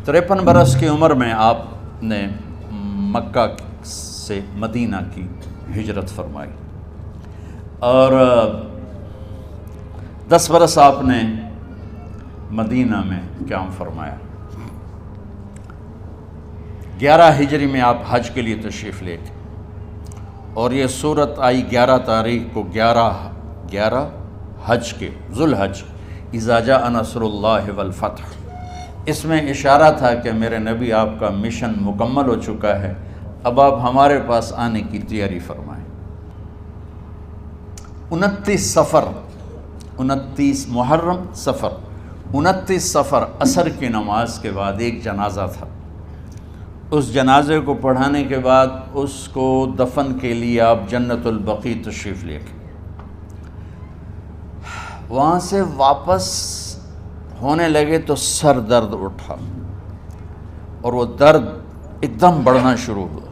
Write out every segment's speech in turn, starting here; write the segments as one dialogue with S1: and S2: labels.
S1: 53 برس کی عمر میں آپ نے مکہ سے مدینہ کی ہجرت فرمائی اور 10 برس آپ نے مدینہ میں قیام فرمایا۔ 11 ہجری میں آپ حج کے لیے تشریف لے گئے اور یہ صورت آئی 11 تاریخ کو 11 حج کے ذوالحج، اذا جاء نصر اللہ والفتح۔ اس میں اشارہ تھا کہ میرے نبی آپ کا مشن مکمل ہو چکا ہے، اب آپ ہمارے پاس آنے کی تیاری فرمائیں۔ 29 صفر، 29 محرم صفر، 29 صفر عصر کی نماز کے بعد ایک جنازہ تھا۔ اس جنازے کو پڑھانے کے بعد اس کو دفن کے لیے آپ جنت البقیع تشریف لے گئے۔ وہاں سے واپس ہونے لگے تو سر درد اٹھا اور وہ درد ایک دم بڑھنا شروع ہوا،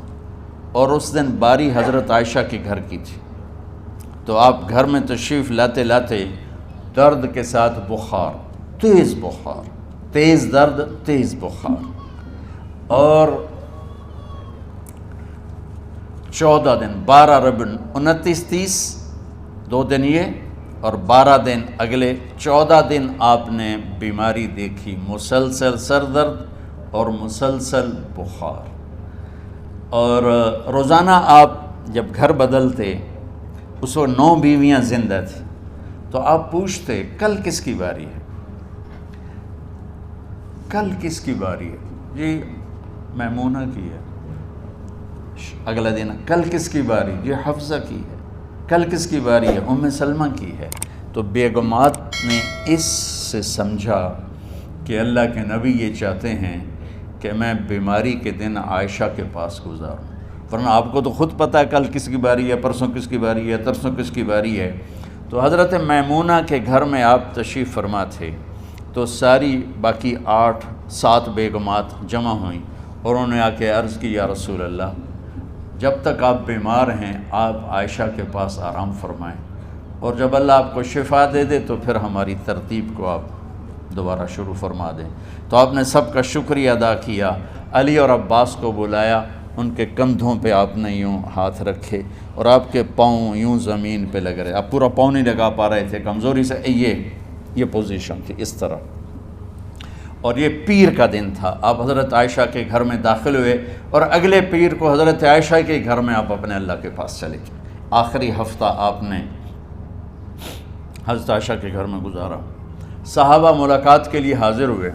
S1: اور اس دن باری حضرت عائشہ کے گھر کی تھی، تو آپ گھر میں تشریف لاتے لاتے درد کے ساتھ بخار، تیز درد، تیز بخار، اور 14 دن 12 ربیع 29 30 2 دن یہ اور 12 دن اگلے 14 دن آپ نے بیماری دیکھی، مسلسل سر درد اور مسلسل بخار۔ اور روزانہ آپ جب گھر بدلتے، اس وقت 9 بیویاں زندہ تھیں، تو آپ پوچھتے کل کس کی باری ہے، کل کس کی باری ہے؟ جی میمونہ کی ہے۔ اگلا دن کل کس کی باری؟ جی حفصہ کی ہے۔ کل کس کی باری ہے؟ ام سلمہ کی ہے۔ تو بیگمات نے اس سے سمجھا کہ اللہ کے نبی یہ چاہتے ہیں کہ میں بیماری کے دن عائشہ کے پاس گزاروں، ورنہ آپ کو تو خود پتہ ہے کل کس کی باری ہے، پرسوں کس کی باری ہے، ترسوں کس کی باری ہے۔ تو حضرت میمونہ کے گھر میں آپ تشریف فرما تھے، تو ساری باقی 7 بیگمات جمع ہوئیں اور انہوں نے آ کے عرض کی، یا رسول اللہ، جب تک آپ بیمار ہیں آپ عائشہ کے پاس آرام فرمائیں، اور جب اللہ آپ کو شفا دے دے تو پھر ہماری ترتیب کو آپ دوبارہ شروع فرما دیں۔ تو آپ نے سب کا شکریہ ادا کیا، علی اور عباس کو بلایا، ان کے کندھوں پہ آپ نے یوں ہاتھ رکھے اور آپ کے پاؤں یوں زمین پہ لگ رہے، آپ پورا پاؤں نہیں لگا پا رہے تھے کمزوری سے، یہ پوزیشن تھی اس طرح۔ اور یہ پیر کا دن تھا، آپ حضرت عائشہ کے گھر میں داخل ہوئے اور اگلے پیر کو حضرت عائشہ کے گھر میں آپ اپنے اللہ کے پاس چلے گئے۔ آخری ہفتہ آپ نے حضرت عائشہ کے گھر میں گزارا۔ صحابہ ملاقات کے لیے حاضر ہوئے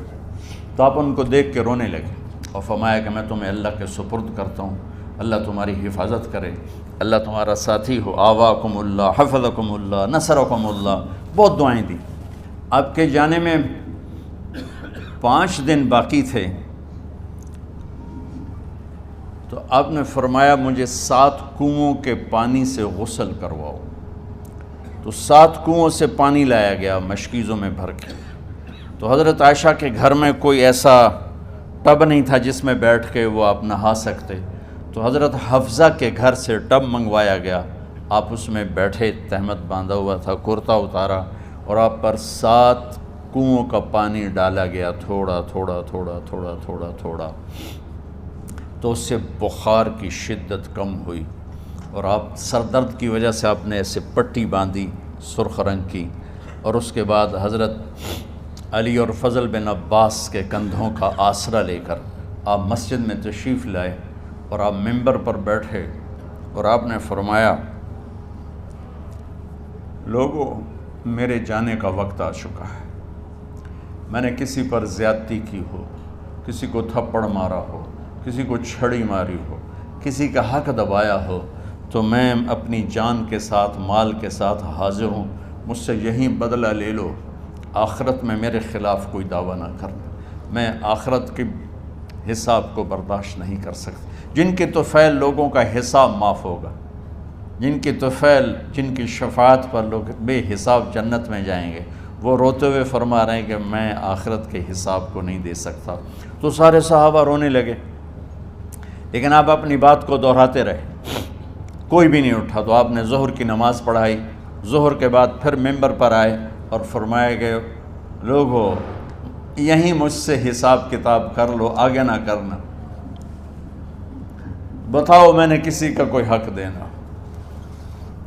S1: تو آپ ان کو دیکھ کے رونے لگے اور فرمایا کہ میں تمہیں اللہ کے سپرد کرتا ہوں، اللہ تمہاری حفاظت کرے، اللہ تمہارا ساتھی ہو، آواکم اللہ، حفظکم اللہ، نصرکم اللہ، بہت دعائیں دی۔ آپ کے جانے میں 5 دن باقی تھے، تو آپ نے فرمایا مجھے 7 کنوؤں کے پانی سے غسل کرواؤ۔ تو 7 کنوؤں سے پانی لایا گیا مشکیزوں میں بھر کے۔ تو حضرت عائشہ کے گھر میں کوئی ایسا ٹب نہیں تھا جس میں بیٹھ کے وہ آپ نہا سکتے، تو حضرت حفصہ کے گھر سے ٹب منگوایا گیا، آپ اس میں بیٹھے، تہمت باندھا ہوا تھا، کرتا اتارا، اور آپ پر 7 کنوؤں کا پانی ڈالا گیا، تھوڑا تھوڑا تھوڑا تھوڑا تھوڑا تھوڑا، تو اس سے بخار کی شدت کم ہوئی، اور آپ سر درد کی وجہ سے آپ نے ایسے پٹی باندھی سرخ رنگ کی، اور اس کے بعد حضرت علی اور فضل بن عباس کے کندھوں کا آسرا لے کر آپ مسجد میں تشریف لائے اور آپ ممبر پر بیٹھے اور آپ نے فرمایا، لوگوں میرے جانے کا وقت آ چکا ہے، میں نے کسی پر زیادتی کی ہو، کسی کو تھپڑ مارا ہو، کسی کو چھڑی ماری ہو، کسی کا حق دبایا ہو، تو میں اپنی جان کے ساتھ، مال کے ساتھ حاضر ہوں، مجھ سے یہیں بدلہ لے لو، آخرت میں میرے خلاف کوئی دعویٰ نہ کرنا، میں آخرت کے حساب کو برداشت نہیں کر سکتا۔ جن کے طفیل لوگوں کا حساب معاف ہوگا، جن کی طفیل، جن کی شفاعت پر لوگ بے حساب جنت میں جائیں گے، وہ روتے ہوئے فرما رہے ہیں کہ میں آخرت کے حساب کو نہیں دے سکتا۔ تو سارے صحابہ رونے لگے، لیکن آپ اپنی بات کو دہراتے رہے، کوئی بھی نہیں اٹھا۔ تو آپ نے ظہر کی نماز پڑھائی، ظہر کے بعد پھر ممبر پر آئے اور فرمایا کہ لوگو یہیں مجھ سے حساب کتاب کر لو، آگے نہ کرنا، بتاؤ میں نے کسی کا کوئی حق دینا۔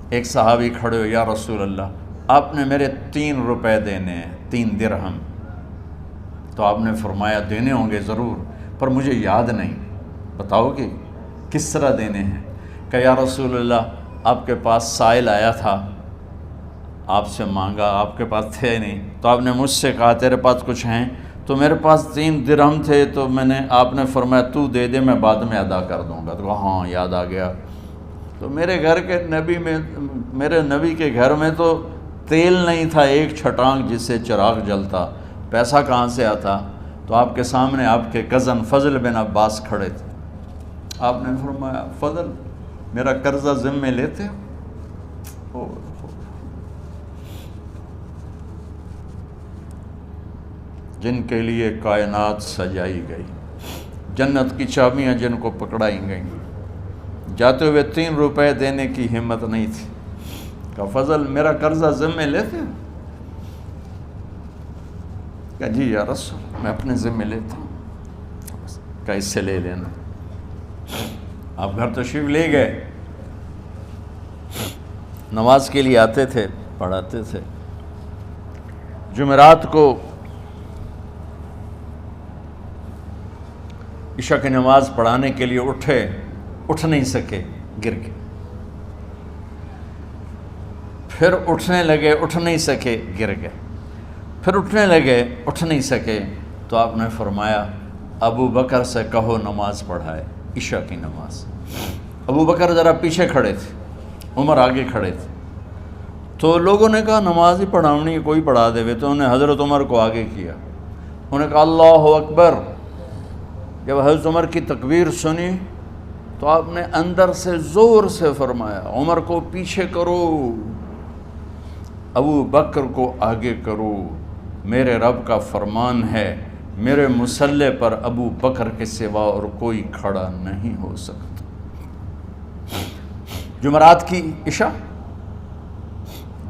S1: ایک صحابی کھڑے ہو، یا رسول اللہ آپ نے میرے 3 روپے دینے ہیں، 3 درہم۔ تو آپ نے فرمایا دینے ہوں گے ضرور، پر مجھے یاد نہیں، بتاؤ گے کس طرح دینے ہیں؟ کہ یا رسول اللہ آپ کے پاس سائل آیا تھا، آپ سے مانگا، آپ کے پاس تھے نہیں، تو آپ نے مجھ سے کہا تیرے پاس کچھ ہیں؟ تو میرے پاس 3 درہم تھے، تو آپ نے فرمایا تو دے دے، میں بعد میں ادا کر دوں گا۔ تو کہا ہاں یاد آ گیا۔ تو میرے نبی کے گھر میں تو تیل نہیں تھا، ایک چھٹانگ جس سے چراغ جلتا، پیسہ کہاں سے آتا؟ تو آپ کے سامنے آپ کے کزن فضل بن عباس کھڑے تھے، آپ نے فرمایا فضل میرا قرضہ ذمے لیتے ہو؟ جن کے لیے کائنات سجائی گئی، جنت کی چابیاں جن کو پکڑائی گئیں، جاتے ہوئے 3 روپے دینے کی ہمت نہیں تھی۔ کہا فضل میرا قرضہ ذمے لیتے ہو؟ کہا جی یا رسول میں اپنے ذمے لیتا ہوں۔ کہا اس سے لے لینا۔ آپ گھر تشریف لے گئے، نماز کے لیے آتے تھے، پڑھاتے تھے۔ جمعرات کو عشاء کی نماز پڑھانے کے لیے اٹھ نہیں سکے، گر گئے، پھر اٹھنے لگے، اٹھ نہیں سکے، گر گئے، پھر اٹھنے لگے، اٹھ نہیں سکے۔ تو آپ نے فرمایا ابو بکر سے کہو نماز پڑھائے، عشاء کی نماز۔ ابو بکر ذرا پیچھے کھڑے تھے، عمر آگے کھڑے تھے، تو لوگوں نے کہا نماز ہی پڑھاونی ہے، کوئی پڑھا دے وے، تو انہوں نے حضرت عمر کو آگے کیا، انہوں نے کہا اللہ اکبر۔ جب حضرت عمر کی تکبیر سنی تو آپ نے اندر سے زور سے فرمایا عمر کو پیچھے کرو، ابو بکر کو آگے کرو، میرے رب کا فرمان ہے میرے مصلی پر ابو بکر کے سوا اور کوئی کھڑا نہیں ہو سکتا۔ جمعرات کی عشاء،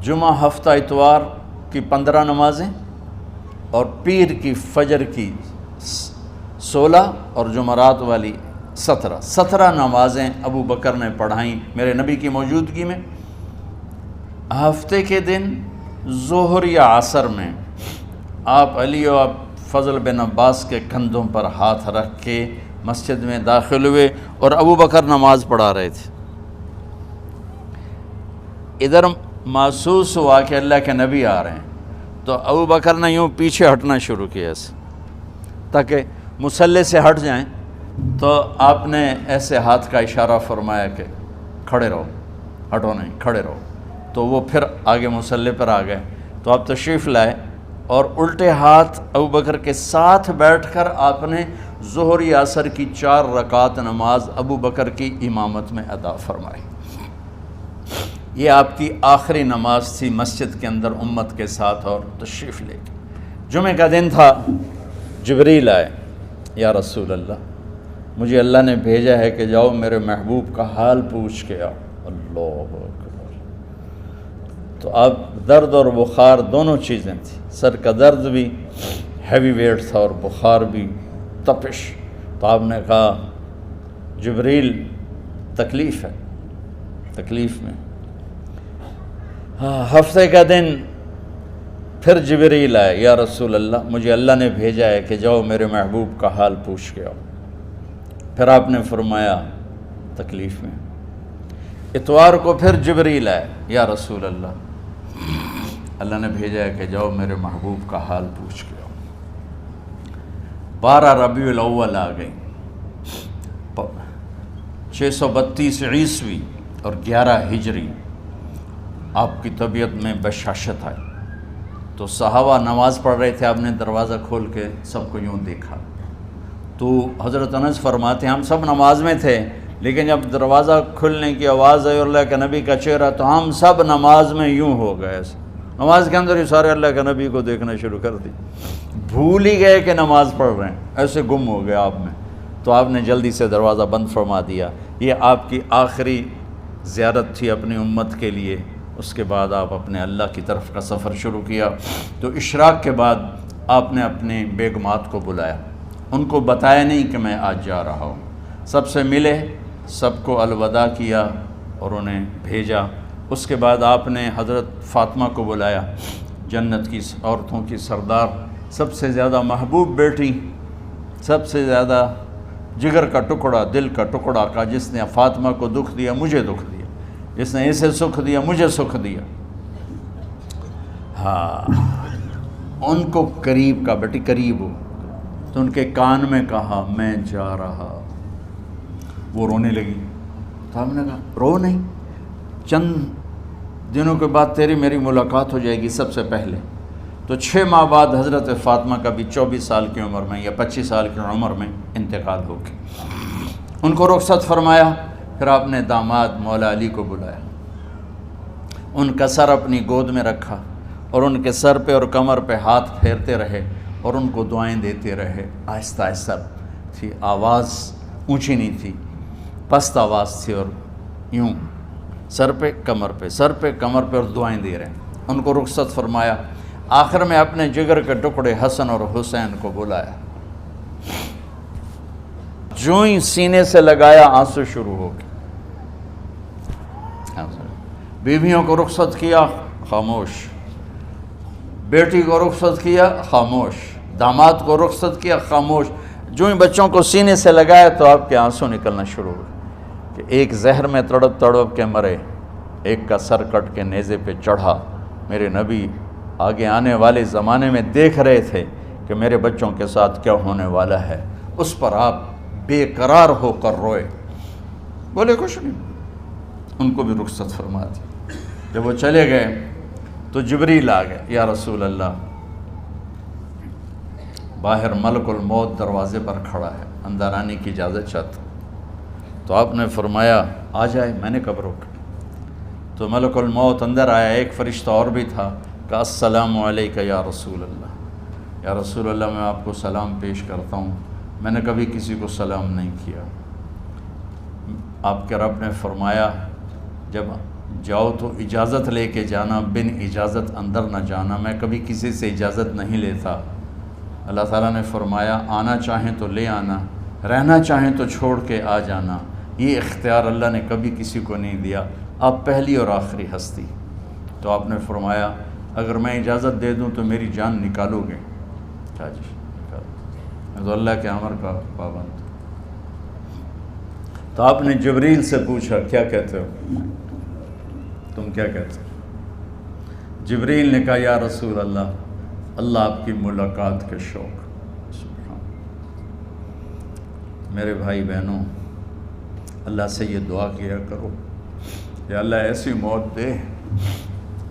S1: جمعہ ہفتہ اتوار کی 15 نمازیں، اور پیر کی فجر کی 16 اور جمعرات والی 17 نمازیں ابو بکر نے پڑھائیں میرے نبی کی موجودگی میں۔ ہفتے کے دن ظہر یا عصر میں آپ علی و فضل بن عباس کے کندھوں پر ہاتھ رکھ کے مسجد میں داخل ہوئے اور ابو بکر نماز پڑھا رہے تھے۔ ادھر محسوس ہوا کہ اللہ کے نبی آ رہے ہیں، تو ابو بکر نے یوں پیچھے ہٹنا شروع کیا ایسے تاکہ مصلی سے ہٹ جائیں، تو آپ نے ایسے ہاتھ کا اشارہ فرمایا کہ کھڑے رہو، ہٹو نہیں، کھڑے رہو۔ تو وہ پھر آگے مصلی پر آ گئے، تو آپ تشریف لائے اور الٹے ہاتھ ابو بکر کے ساتھ بیٹھ کر آپ نے ظہر یا عصر کی 4 رکعت نماز ابو بکر کی امامت میں ادا فرمائی۔ یہ آپ کی آخری نماز تھی مسجد کے اندر امت کے ساتھ، اور تشریف لے کے جمعہ کا دن تھا، جبریل آئے، یا رسول اللہ مجھے اللہ نے بھیجا ہے کہ جاؤ میرے محبوب کا حال پوچھ کے آؤ۔ اللہ اکبر۔ تو اب درد اور بخار دونوں چیزیں تھیں، سر کا درد بھی ہیوی ویٹ تھا اور بخار بھی، تپش۔ تو آپ نے کہا جبریل تکلیف ہے، تکلیف میں۔ ہفتے کا دن پھر جبریل آئے، یا رسول اللہ مجھے اللہ نے بھیجا ہے کہ جاؤ میرے محبوب کا حال پوچھ کے آؤ۔ پھر آپ نے فرمایا تکلیف میں۔ اتوار کو پھر جبریل آئے، یا رسول اللہ نے بھیجا ہے کہ جاؤ میرے محبوب کا حال پوچھ کے آؤ۔ 12 ربیع الاول آ گئی، 632 عیسوی اور 11 ہجری، آپ کی طبیعت میں بشاشت آئی۔ تو صحابہ نماز پڑھ رہے تھے، آپ نے دروازہ کھول کے سب کو یوں دیکھا۔ تو حضرت انس فرماتے ہیں ہم سب نماز میں تھے، لیکن جب دروازہ کھلنے کی آواز آئی اور اللہ کے نبی کا چہرہ، تو ہم سب نماز میں یوں ہو گئے، نماز کے اندر ہی سارے اللہ کے نبی کو دیکھنا شروع کر دی، بھول ہی گئے کہ نماز پڑھ رہے ہیں، ایسے گم ہو گئے آپ میں۔ تو آپ نے جلدی سے دروازہ بند فرما دیا۔ یہ آپ کی آخری زیارت تھی اپنی امت کے لیے۔ اس کے بعد آپ اپنے اللہ کی طرف کا سفر شروع کیا۔ تو اشراق کے بعد آپ نے اپنی بیگمات کو بلایا، ان کو بتایا نہیں کہ میں آج جا رہا ہوں، سب سے ملے، سب کو الوداع کیا اور انہیں بھیجا۔ اس کے بعد آپ نے حضرت فاطمہ کو بلایا، جنت کی عورتوں کی سردار، سب سے زیادہ محبوب بیٹی، سب سے زیادہ جگر کا ٹکڑا، دل کا ٹکڑا، کا جس نے فاطمہ کو دکھ دیا مجھے دکھ دیا، جس نے اسے سکھ دیا مجھے سکھ دیا۔ ہاں، ان کو قریب کا، بیٹی قریب ہو، تو ان کے کان میں کہا میں جا رہا۔ وہ رونے لگی، تو ہم نے کہا رو نہیں، چند دنوں کے بعد تیری میری ملاقات ہو جائے گی سب سے پہلے۔ تو 6 ماہ بعد حضرت فاطمہ کا بھی 24 سال کی عمر میں یا 25 سال کی عمر میں انتقال ہو گیا۔ ان کو رخصت فرمایا، پھر آپ نے داماد مولا علی کو بلایا، ان کا سر اپنی گود میں رکھا اور ان کے سر پہ اور کمر پہ ہاتھ پھیرتے رہے اور ان کو دعائیں دیتے رہے۔ آہستہ آہستہ تھی، آواز اونچی نہیں تھی، پست آواز تھی، اور یوں سر پہ کمر پہ، سر پہ کمر پہ، اور دعائیں دے رہے ہیں۔ ان کو رخصت فرمایا، آخر میں اپنے جگر کے ٹکڑے حسن اور حسین کو بلایا، جو ہی سینے سے لگایا آنسو شروع ہو گئے۔ بیویوں کو رخصت کیا، خاموش، بیٹی کو رخصت کیا، خاموش، داماد کو رخصت کیا، خاموش۔ جو ہی بچوں کو سینے سے لگایا تو آپ کے آنسو نکلنا شروع ہوئے کہ ایک زہر میں تڑپ تڑپ کے مرے، ایک کا سر کٹ کے نیزے پہ چڑھا۔ میرے نبی آگے آنے والے زمانے میں دیکھ رہے تھے کہ میرے بچوں کے ساتھ کیا ہونے والا ہے، اس پر آپ بے قرار ہو کر روئے، بولے کچھ نہیں، ان کو بھی رخصت فرما دی۔ جب وہ چلے گئے تو جبریل آ گئے، یا رسول اللہ، باہر ملک الموت دروازے پر کھڑا ہے، اندر آنے کی اجازت چاہتا۔ تو آپ نے فرمایا آ جائے، میں نے کب روکا؟ تو ملک الموت اندر آیا، ایک فرشتہ اور بھی تھا، کہا السلام علیکہ یا رسول اللہ، یا رسول اللہ میں آپ کو سلام پیش کرتا ہوں، میں نے کبھی کسی کو سلام نہیں کیا۔ آپ کے رب نے فرمایا جب جاؤ تو اجازت لے کے جانا، بن اجازت اندر نہ جانا، میں کبھی کسی سے اجازت نہیں لیتا۔ اللہ تعالیٰ نے فرمایا آنا چاہیں تو لے آنا، رہنا چاہیں تو چھوڑ کے آ جانا، یہ اختیار اللہ نے کبھی کسی کو نہیں دیا، آپ پہلی اور آخری ہستی۔ تو آپ نے فرمایا اگر میں اجازت دے دوں تو میری جان نکالو گے؟ کیا جی نکالو، میں تو اللہ کے امر کا پابند ہوں۔ تو آپ نے جبریل سے پوچھا کیا کہتے ہو، تم کیا کہتے ہو؟ جبریل نے کہا یا رسول اللہ، اللہ آپ کی ملاقات کے شوق۔ سبحان میرے بھائی بہنوں، اللہ سے یہ دعا کیا کرو کہ اللہ ایسی موت دے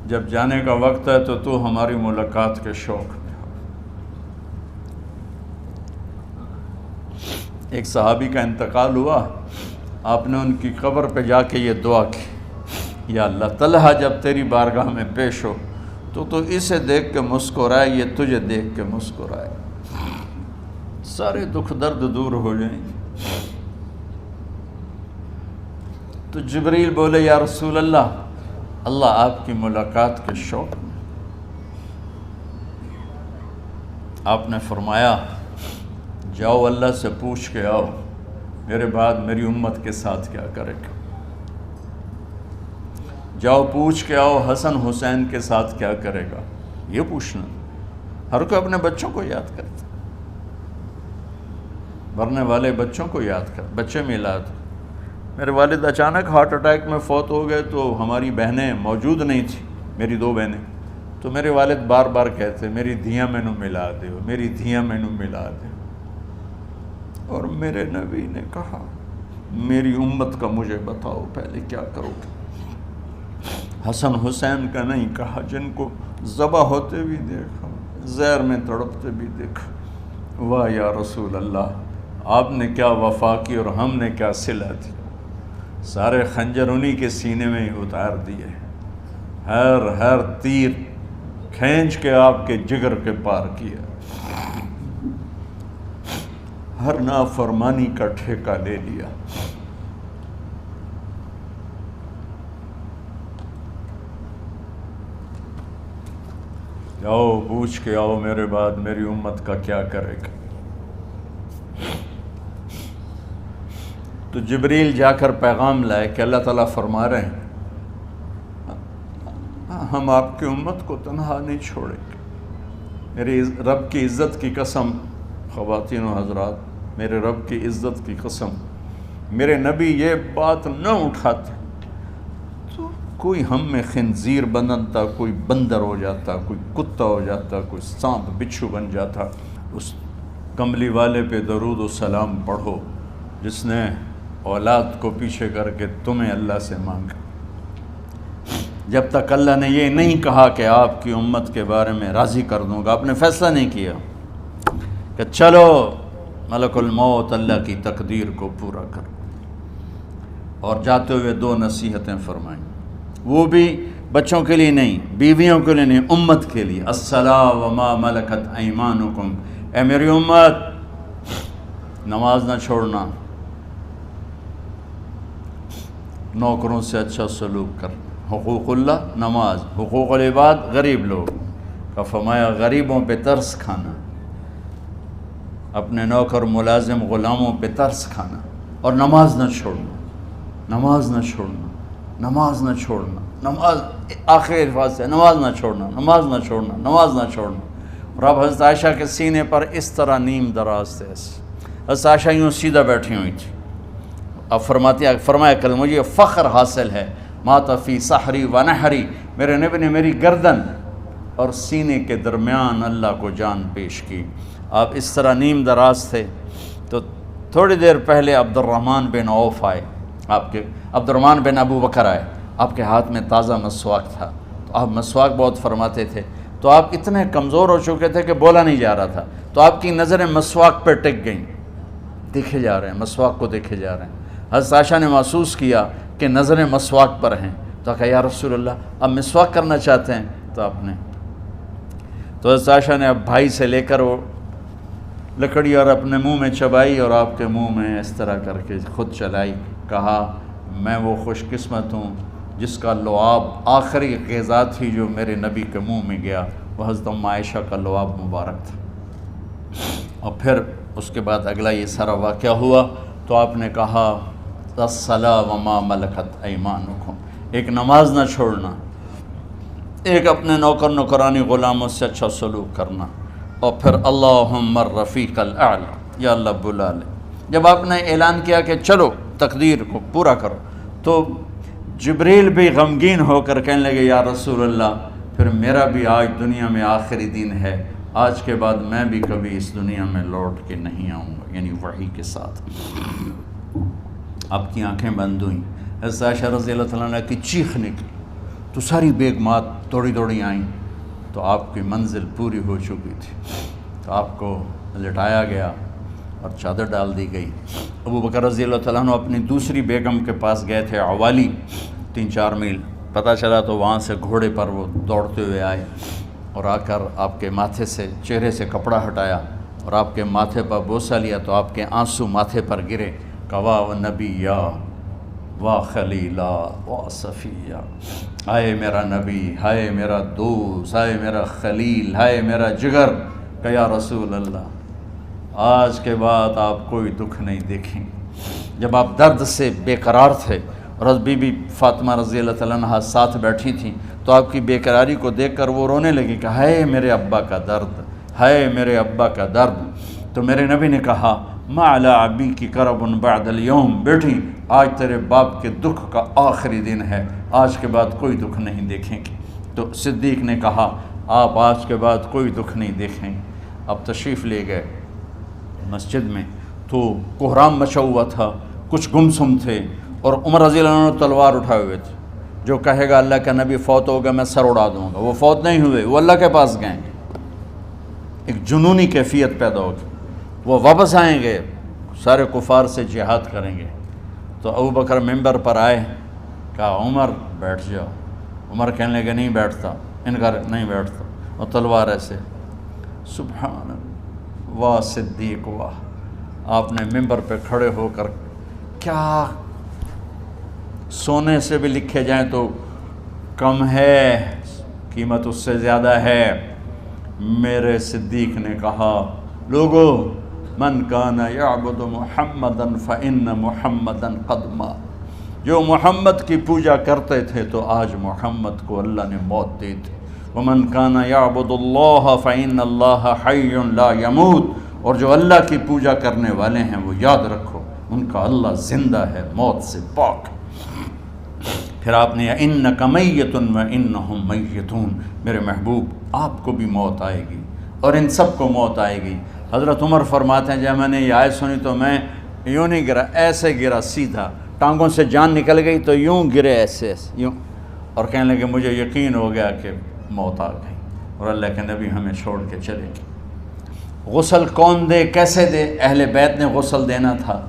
S1: جب جانے کا وقت ہے تو ہماری ملاقات کے شوق میں ہو۔ ایک صحابی کا انتقال ہوا، آپ نے ان کی قبر پہ جا کے یہ دعا کی، یا اللہ طلحہ جب تیری بارگاہ میں پیش ہو تو اسے دیکھ کے مسکرائے، یہ تجھے دیکھ کے مسکرائے، سارے دکھ درد دور ہو جائیں گے۔ تو جبریل بولے یا رسول اللہ، اللہ آپ کی ملاقات کے شوق میں۔ آپ نے فرمایا جاؤ اللہ سے پوچھ کے آؤ میرے بعد میری امت کے ساتھ کیا کرے گا، جاؤ پوچھ کے آؤ حسن حسین کے ساتھ کیا کرے گا۔ یہ پوچھنا، ہر کوئی اپنے بچوں کو یاد کرتا، مرنے والے بچوں کو یاد کر، بچے میلاد۔ میرے والد اچانک ہارٹ اٹیک میں فوت ہو گئے تو ہماری بہنیں موجود نہیں تھیں، میری 2 بہنیں، تو میرے والد بار بار کہتے میری دھیاں میں نو ملا دیو، میری دھیاں میں نو ملا دیو۔ اور میرے نبی نے کہا میری امت کا مجھے بتاؤ پہلے کیا کرو گے۔ حسن حسین کا نہیں کہا، جن کو ذبح ہوتے بھی دیکھا، زہر میں تڑپتے بھی دیکھا۔ واہ یا رسول اللہ، آپ نے کیا وفا کی اور ہم نے کیا صلہ دی، سارے خنجر انہی کے سینے میں ہی اتار دیے، ہر تیر کھینچ کے آپ کے جگر کے پار کیا، ہر نافرمانی کا ٹھیکہ لے لیا۔ آؤ پوچھ کے آؤ میرے بعد میری امت کا کیا کرے گا۔ تو جبریل جا کر پیغام لائے کہ اللہ تعالیٰ فرما رہے ہیں ہم آپ کی امت کو تنہا نہیں چھوڑیں گے۔ میرے رب کی عزت کی قسم، خواتین و حضرات، میرے رب کی عزت کی قسم، میرے نبی یہ بات نہ اٹھاتے تو کوئی ہم میں خنزیر بنتا، کوئی بندر ہو جاتا، کوئی کتا ہو جاتا، کوئی سانپ بچھو بن جاتا۔ اس کملی والے پہ درود و سلام پڑھو جس نے اولاد کو پیچھے کر کے تمہیں اللہ سے مانگا۔ جب تک اللہ نے یہ نہیں کہا کہ آپ کی امت کے بارے میں راضی کر دوں گا، آپ نے فیصلہ نہیں کیا کہ چلو ملک الموت اللہ کی تقدیر کو پورا کر، اور جاتے ہوئے 2 نصیحتیں فرمائیں، وہ بھی بچوں کے لیے نہیں، بیویوں کے لیے نہیں، امت کے لیے۔ الصلاۃ وما ملکت ایمانکم، اے میری امت نماز نہ چھوڑنا، نوکروں سے اچھا سلوک کر، حقوق اللہ نماز، حقوق العباد غریب لوگ کا فرمایا غریبوں پہ ترس کھانا، اپنے نوکر ملازم غلاموں پہ ترس کھانا، اور نماز نہ چھوڑنا، نماز نہ چھوڑنا، نماز نہ چھوڑنا، نماز آخر الفاظ سے نماز نہ چھوڑنا، نماز نہ چھوڑنا، نماز نہ چھوڑنا۔ اور اب حضرت عائشہ کے سینے پر اس طرح نیم دراز تھے، حضرت عائشہ یوں سیدھا بیٹھی ہوئی تھی۔ اب فرمایا کل مجھے فخر حاصل ہے، مات فی سحری و نحری، میرے نبی نے میری گردن اور سینے کے درمیان اللہ کو جان پیش کی۔ آپ اس طرح نیم دراز تھے تو تھوڑی دیر پہلے عبد الرحمن بن عوف آئے، عبد الرحمن بن ابو بکر آئے، آپ کے ہاتھ میں تازہ مسواک تھا، تو آپ مسواک بہت فرماتے تھے، تو آپ اتنے کمزور ہو چکے تھے کہ بولا نہیں جا رہا تھا، تو آپ کی نظریں مسواک پہ ٹک گئیں، دیکھے جا رہے ہیں، مسواک کو دیکھے جا رہے ہیں۔ حضرت عائشہ نے محسوس کیا کہ نظریں مسواک پر ہیں، تو کہا یا رسول اللہ اب مسواک کرنا چاہتے ہیں، تو آپ نے تو حضرت عائشہ نے اب بھائی سے لے کر وہ لکڑی اور اپنے منہ میں چبائی اور آپ کے منہ میں اس طرح کر کے خود چلائی، کہا میں وہ خوش قسمت ہوں جس کا لعاب آخری غذا تھی جو میرے نبی کے منہ میں گیا، وہ حضرت ام عائشہ کا لعاب مبارک تھا۔ اور پھر اس کے بعد اگلا یہ سارا واقعہ ہوا، تو آپ نے کہا الصلاۃ وما ملکت ایمانکم، ایک نماز نہ چھوڑنا، ایک اپنے نوکر نوکرانی غلاموں سے اچھا سلوک کرنا، اور پھر اللہم الرفیق الاعلی، یا اللہ بلا لے۔ جب آپ نے اعلان کیا کہ چلو تقدیر کو پورا کرو، تو جبریل بھی غمگین ہو کر کہنے لگے یا رسول اللہ پھر میرا بھی آج دنیا میں آخری دن ہے، آج کے بعد میں بھی کبھی اس دنیا میں لوٹ کے نہیں آؤں گا، یعنی وحی کے ساتھ۔ آپ کی آنکھیں بند ہوئیں، حضرت عائشہ رضی اللہ تعالیٰ عنہ کی چیخ نکلی، تو ساری بیگمات دوڑی دوڑی آئیں، تو آپ کی منزل پوری ہو چکی تھی، تو آپ کو لٹایا گیا اور چادر ڈال دی گئی۔ ابو بکر رضی اللہ تعالیٰ عنہ اپنی دوسری بیگم کے پاس گئے تھے، عوالی، 3-4 میل، پتہ چلا تو وہاں سے گھوڑے پر وہ دوڑتے ہوئے آئے اور آ کر آپ کے ماتھے سے چہرے سے کپڑا ہٹایا اور آپ کے ماتھے پر بوسہ لیا، تو آپ کے آنسو ماتھے پر گرے، کہ واہ نبیّا واہ خلیلا واہ صفیہ، ہائے میرا نبی، ہائے میرا دوست، ہائے میرا خلیل، ہائے میرا جگر، کہ یا رسول اللہ آج کے بعد آپ کوئی دکھ نہیں دیکھیں۔ جب آپ درد سے بے قرار تھے اور بی بی فاطمہ رضی اللہ تعالیٰ عنہ ساتھ بیٹھی تھیں، تو آپ کی بے قراری کو دیکھ کر وہ رونے لگی کہ ہائے میرے ابا کا درد، ہائے میرے ابا کا درد۔ تو میرے نبی نے کہا ما علی ابی کی کرب بعد اليوم، بیٹی آج تیرے باپ کے دکھ کا آخری دن ہے، آج کے بعد کوئی دکھ نہیں دیکھیں گے۔ تو صدیق نے کہا آپ آج کے بعد کوئی دکھ نہیں دیکھیں گے۔ اب تشریف لے گئے مسجد میں، تو کوہرام مچا ہوا تھا، کچھ گمسم تھے، اور عمر رضی اللہ عنہ تلوار اٹھائے ہوئے تھے، جو کہے گا اللہ کا نبی فوت ہوگا میں سر اڑا دوں گا، وہ فوت نہیں ہوئے، وہ اللہ کے پاس گئے، ایک جنونی کیفیت پیدا ہوگی، وہ واپس آئیں گے، سارے کفار سے جہاد کریں گے۔ تو ابو بکر ممبر پر آئے، کہا عمر بیٹھ جاؤ، عمر کہنے لگے نہیں بیٹھتا، انکار نہیں بیٹھتا، اور تلوار ایسے، سبحان اللہ، واہ صدیق واہ۔ آپ نے ممبر پہ کھڑے ہو کر، کیا سونے سے بھی لکھے جائیں تو کم ہے، قیمت اس سے زیادہ ہے، میرے صدیق نے کہا لوگو من کان یعبد محمدا فإن محمدا قد مات، جو محمد کی پوجا کرتے تھے تو آج محمد کو اللہ نے موت دی تھی، ومن کان یعبد اللہ فإن اللہ حی لا یموت، اور جو اللہ کی پوجا کرنے والے ہیں وہ یاد رکھو ان کا اللہ زندہ ہے، موت سے پاک۔ پھر آپ نے اِنَّکَ مَیَّتٌ وَإِنَّهُمْ مَیَّتُونَ، میرے محبوب آپ کو بھی موت آئے گی اور ان سب کو موت آئے گی۔ حضرت عمر فرماتے ہیں جب میں نے یہ آیت سنی تو میں یوں نہیں گرا، ایسے گرا سیدھا، ٹانگوں سے جان نکل گئی تو یوں گرے ایسے یوں، اور کہنے لگے مجھے یقین ہو گیا کہ موت آ گئی اور اللہ کے نبی ہمیں چھوڑ کے چلے گئے۔ غسل کون دے، کیسے دے؟ اہل بیت نے غسل دینا تھا۔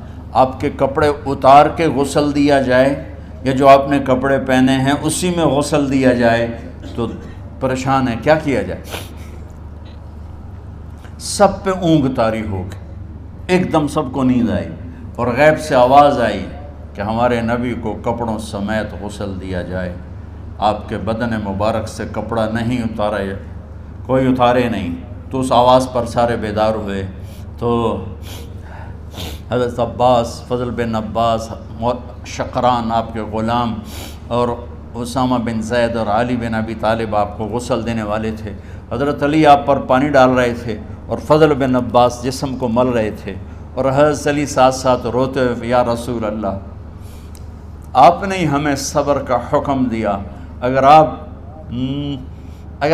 S1: آپ کے کپڑے اتار کے غسل دیا جائے یا جو آپ نے کپڑے پہنے ہیں اسی میں غسل دیا جائے تو پریشان ہے، کیا کیا جائے؟ سب پہ اونگ طاری ہو گئی، ایک دم سب کو نیند آئی اور غیب سے آواز آئی کہ ہمارے نبی کو کپڑوں سمیت غسل دیا جائے۔ آپ کے بدن مبارک سے کپڑا نہیں اتارا، کوئی اتارے نہیں، تو اس آواز پر سارے بیدار ہوئے۔ تو حضرت عباس، فضل بن عباس، شقران آپ کے غلام، اور اسامہ بن زید اور علی بن ابی طالب آپ کو غسل دینے والے تھے۔ حضرت علی آپ پر پانی ڈال رہے تھے اور فضل بن عباس جسم کو مل رہے تھے، اور حضرت علی ساتھ ساتھ روتے ہوئے یا رسول اللہ آپ نے ہی ہمیں صبر کا حکم دیا، اگر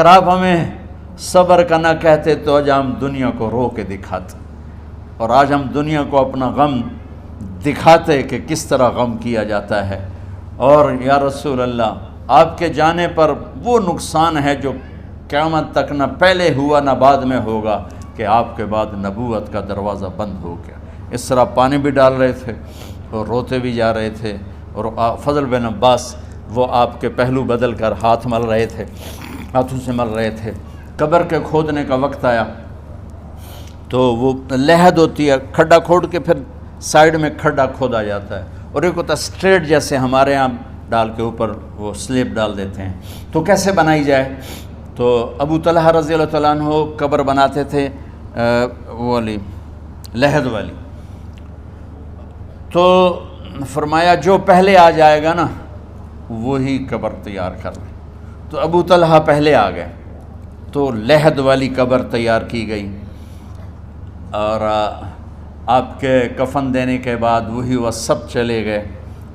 S1: آپ ہمیں صبر کا نہ کہتے تو آج ہم دنیا کو رو کے دکھاتے، اور آج ہم دنیا کو اپنا غم دکھاتے کہ کس طرح غم کیا جاتا ہے۔ اور یا رسول اللہ آپ کے جانے پر وہ نقصان ہے جو قیامت تک نہ پہلے ہوا نہ بعد میں ہوگا کہ آپ کے بعد نبوت کا دروازہ بند ہو گیا۔ اس طرح پانی بھی ڈال رہے تھے اور روتے بھی جا رہے تھے، اور فضل بن عباس وہ آپ کے پہلو بدل کر ہاتھ مل رہے تھے، ہاتھوں سے مل رہے تھے۔ قبر کے کھودنے کا وقت آیا تو وہ لحد ہوتی ہے، کھڈا کھود کے پھر سائیڈ میں کھڈا کھودا جاتا ہے، اور ایک ہوتا اسٹریٹ جیسے ہمارے ہاں ڈال کے اوپر وہ سلیب ڈال دیتے ہیں، تو کیسے بنائی جائے؟ تو ابو طلحہ رضی اللہ تعالیٰ عنہ قبر بناتے تھے وہ والی لحد والی، تو فرمایا جو پہلے آ جائے گا نا وہی قبر تیار کر لے۔ تو ابو طلحہ پہلے آ گئے تو لحد والی قبر تیار کی گئی، اور آپ کے کفن دینے کے بعد وہی وہ سب چلے گئے۔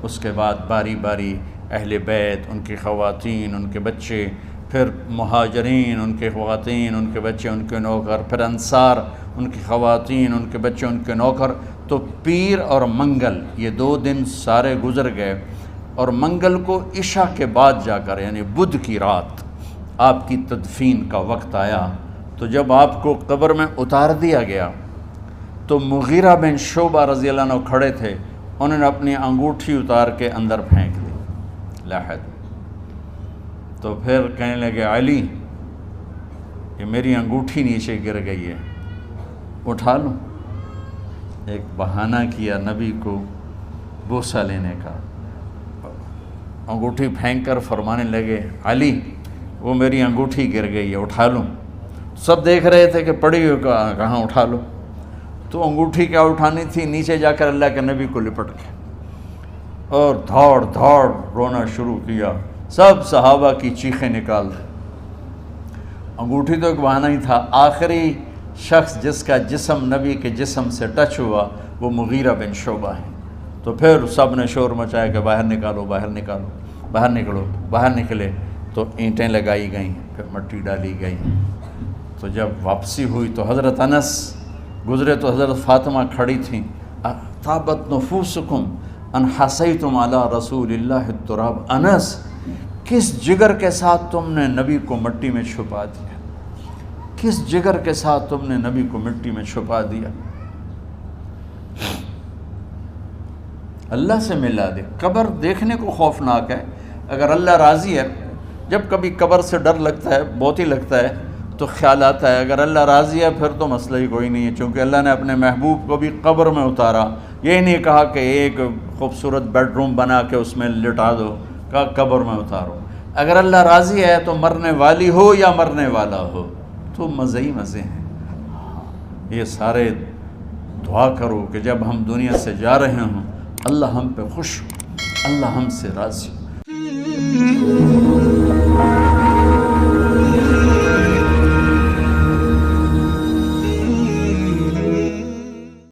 S1: اس کے بعد باری باری اہل بیت، ان کی خواتین، ان کے بچے، پھر مہاجرین، ان کے خواتین، ان کے بچے، ان کے نوکر، پھر انصار، ان کی خواتین، ان کے بچے، ان کے نوکر۔ تو پیر اور منگل یہ 2 دن سارے گزر گئے، اور منگل کو عشاء کے بعد جا کر یعنی بدھ کی رات آپ کی تدفین کا وقت آیا۔ تو جب آپ کو قبر میں اتار دیا گیا تو مغیرہ بن شعبہ رضی اللہ عنہ کھڑے تھے، انہوں نے اپنی انگوٹھی اتار کے اندر پھینک دی لحد۔ تو پھر کہنے لگے علی کہ میری انگوٹھی نیچے گر گئی ہے، اٹھا لوں؟ ایک بہانہ کیا نبی کو بوسہ لینے کا، انگوٹھی پھینک کر فرمانے لگے علی وہ میری انگوٹھی گر گئی ہے، اٹھا لوں؟ سب دیکھ رہے تھے کہ پڑی ہوئی کہاں اٹھا لو؟ تو انگوٹھی کیا اٹھانی تھی، نیچے جا کر اللہ کے نبی کو لپٹ کے اور دھاڑ دھاڑ رونا شروع کیا۔ سب صحابہ کی چیخیں نکال دی۔ انگوٹھی تو ایک بہانہ ہی تھا، آخری شخص جس کا جسم نبی کے جسم سے ٹچ ہوا وہ مغیرہ بن شعبہ ہے۔ تو پھر سب نے شور مچایا کہ باہر نکالو، باہر نکالو، باہر نکلو۔ باہر نکلے تو اینٹیں لگائی گئیں، پھر مٹی ڈالی گئی۔ تو جب واپسی ہوئی تو حضرت انس گزرے تو حضرت فاطمہ کھڑی تھیں، طابت نفوسکم ان حسیتم علی رسول اللہ التراب۔ انس کس جگر کے ساتھ تم نے نبی کو مٹی میں چھپا دیا، کس جگر کے ساتھ تم نے نبی کو مٹی میں چھپا دیا۔ اللہ سے ملا دے۔ قبر دیکھنے کو خوفناک ہے، اگر اللہ راضی ہے، جب کبھی قبر سے ڈر لگتا ہے، بہت ہی لگتا ہے، تو خیال آتا ہے اگر اللہ راضی ہے پھر تو مسئلہ ہی کوئی نہیں ہے، چونکہ اللہ نے اپنے محبوب کو بھی قبر میں اتارا۔ یہ نہیں کہا کہ ایک خوبصورت بیڈ روم بنا کے اس میں لٹا دو، کہا قبر میں اتارو۔ اگر اللہ راضی ہے تو مرنے والی ہو یا مرنے والا ہو، تو مزے ہی مزے ہیں۔ یہ سارے دعا کرو کہ جب ہم دنیا سے جا رہے ہوں اللہ ہم پہ خوش ہو، اللہ ہم سے راضی ہو۔